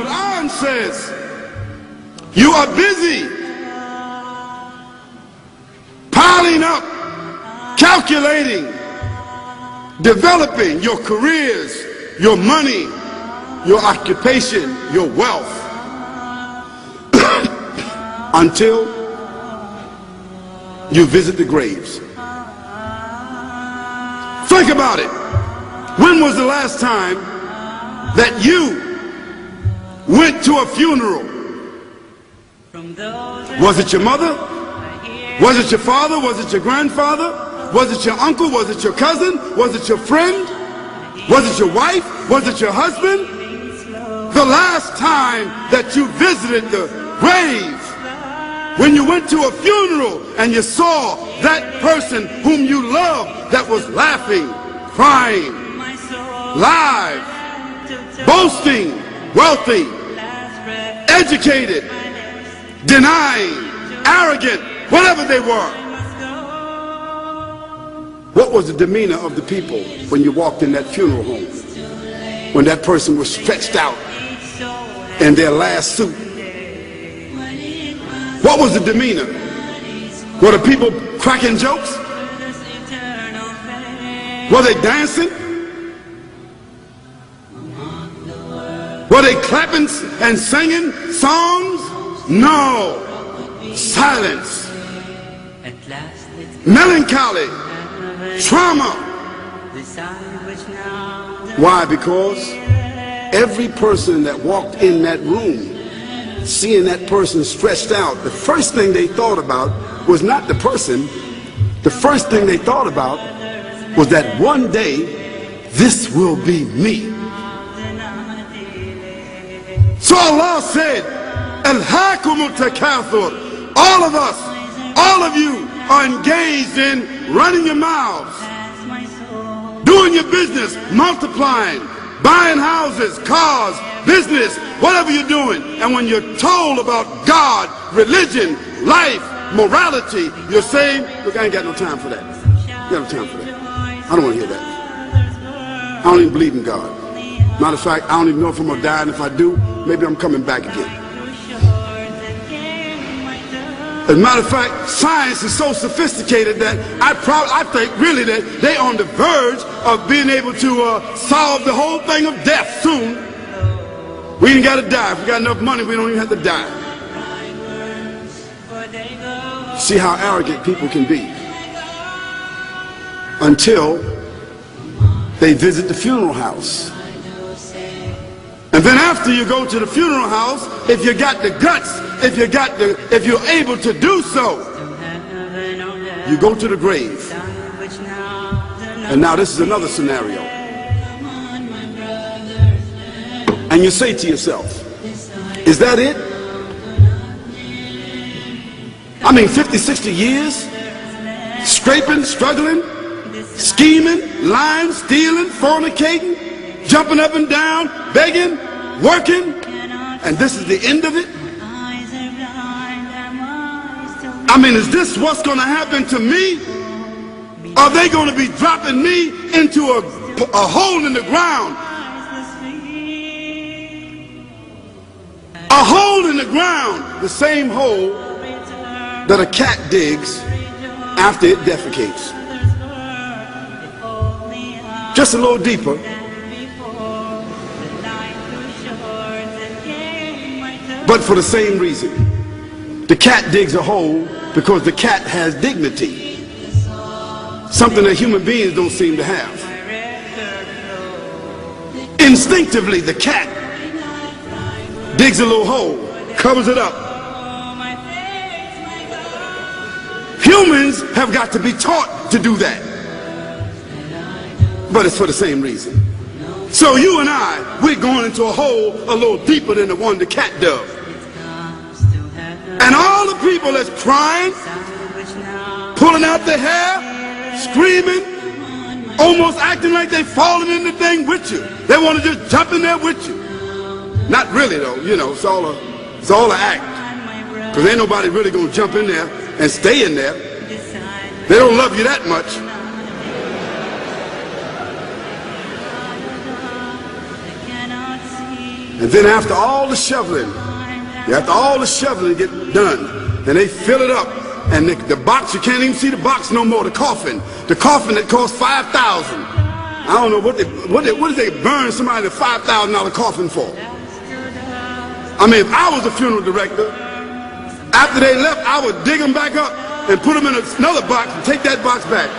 Quran says, you are busy piling up, calculating, developing your careers, your money, your occupation, your wealth, until you visit the graves. Think about it. When was the last time that you went to a funeral? Was it your mother? Was it your father? Was it your grandfather? Was it your uncle? Was it your cousin? Was it your friend? Was it your wife? Was it your husband? The last time that you visited the grave, when you went to a funeral and you saw that person whom you loved that was laughing, crying, live, boasting, wealthy, educated, denying, arrogant, whatever they were. What was the demeanor of the people when you walked in that funeral home? When that person was stretched out in their last suit? What was the demeanor? Were the people cracking jokes? Were they dancing? Were they clapping and singing songs? No. Silence. Melancholy. Trauma. Why? Because every person that walked in that room, seeing that person stretched out, the first thing they thought about was not the person. The first thing they thought about was that one day this will be me. So Allah said, Alhaakumut takathur. All of us, all of you are engaged in running your mouths, doing your business, multiplying, buying houses, cars, business, whatever you're doing. And when you're told about God, religion, life, morality, you're saying, look, I ain't got no time for that. I ain't got no time for that. I don't want to hear that. I don't even believe in God. Matter of fact, I don't even know if I'm going to die, and if I do, maybe I'm coming back again. As a matter of fact, science is so sophisticated that I think really that they're on the verge of being able to solve the whole thing of death soon. We ain't got to die. If we got enough money, we don't even have to die. See how arrogant people can be until they visit the funeral house. And then after you go to the funeral house, if you got the guts, if you're able to do so, you go to the grave. And now this is another scenario. And you say to yourself, is that it? I mean, 50, 60 years, scraping, struggling, scheming, lying, stealing, fornicating, jumping up and down, begging, working, and this is the end of it? I mean, is this what's going to happen to me? Are they going to be dropping me into a hole in the ground? A hole in the ground, the same hole that a cat digs after it defecates. Just a little deeper. But for the same reason. The cat digs a hole because the cat has dignity. Something that human beings don't seem to have. Instinctively, the cat digs a little hole, covers it up. Humans have got to be taught to do that. But it's for the same reason. So you and I, we're going into a hole a little deeper than the one the cat dug. And all the people that's crying, pulling out their hair, screaming, almost acting like they're falling in the thing with you. They want to just jump in there with you. Not really though, you know, it's all an act. Because ain't nobody really going to jump in there and stay in there. They don't love you that much. And then after all the shoveling get done, and they fill it up, and the box, you can't even see the box no more, the coffin that cost $5,000. I don't know what did they burn somebody a $5,000 coffin for? I mean, if I was a funeral director, after they left, I would dig them back up and put them in another box and take that box back.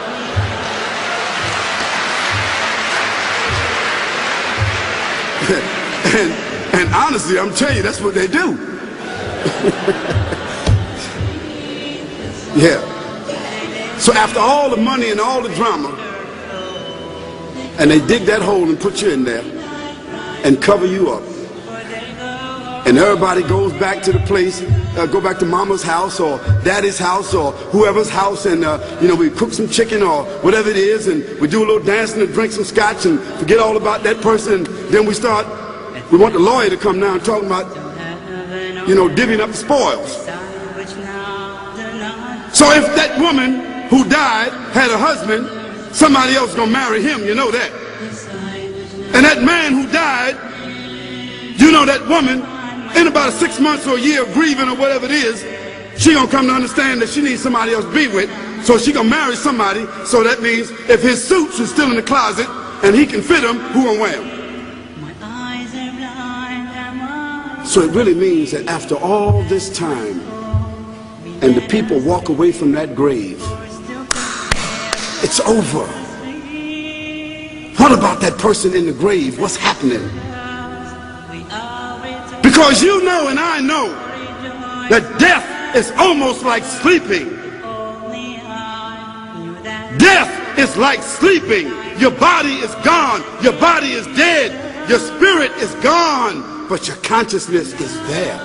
and honestly, I'm telling you, that's what they do. Yeah. So after all the money and all the drama, and they dig that hole and put you in there and cover you up, and everybody goes back to the place, go back to mama's house or daddy's house or whoever's house, and you know, we cook some chicken or whatever it is, and we do a little dancing and drink some scotch and forget all about that person, and then we want the lawyer to come now and talk about, you know, divvying up the spoils. So if that woman who died had a husband, somebody else is going to marry him, you know that. And that man who died, you know that woman, in about 6 months or a year of grieving or whatever it is, she going to come to understand that she needs somebody else to be with, so she going to marry somebody. So that means if his suits are still in the closet and he can fit them, who going to wear them? So it really means that after all this time, and the people walk away from that grave, it's over. What about that person in the grave? What's happening? Because you know and I know that death is almost like sleeping. Death is like sleeping. Your body is gone. Your body is dead. Your spirit is gone. But your consciousness is there.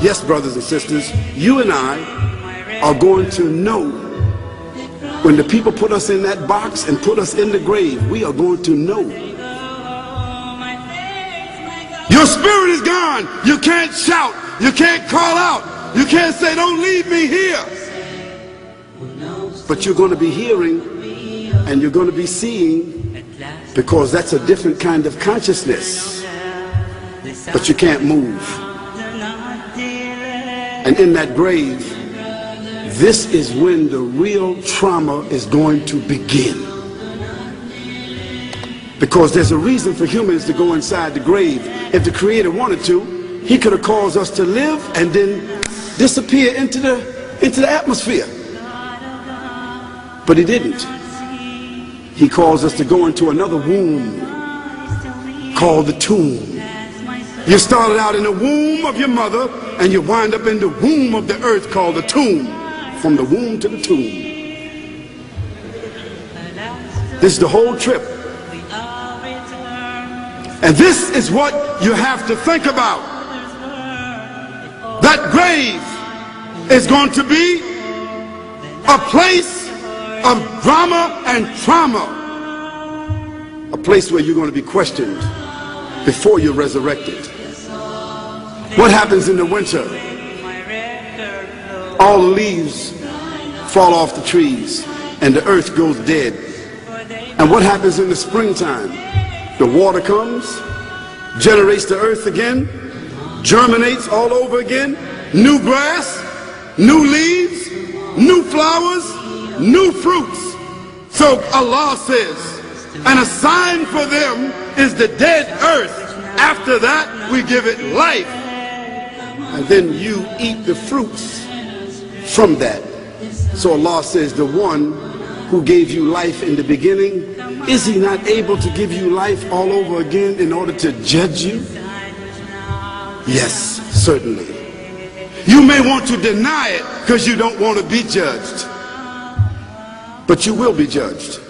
Yes, brothers and sisters, you and I are going to know when the people put us in that box and put us in the grave. We are going to know. Your spirit is gone. You can't shout. You can't call out. You can't say, don't leave me here. But you're going to be hearing and you're going to be seeing, because that's a different kind of consciousness. But you can't move. And in that grave, this is when the real trauma is going to begin. Because there's a reason for humans to go inside the grave. If the Creator wanted to, He could have caused us to live and then disappear into the atmosphere. But He didn't. He caused us to go into another womb called the tomb. You started out in the womb of your mother, and you wind up in the womb of the earth called the tomb. From the womb to the tomb. This is the whole trip. And this is what you have to think about. That grave is going to be a place of drama and trauma. A place where you're going to be questioned before you're resurrected. What happens in the winter? All the leaves fall off the trees and the earth goes dead. And what happens in the springtime? The water comes, generates the earth again, germinates all over again, new grass, new leaves, new flowers, new fruits. So Allah says, and a sign for them is the dead earth. After that, we give it life. And then you eat the fruits from that. So Allah says, the one who gave you life in the beginning, is He not able to give you life all over again in order to judge you? Yes, certainly. You may want to deny it because you don't want to be judged. But you will be judged.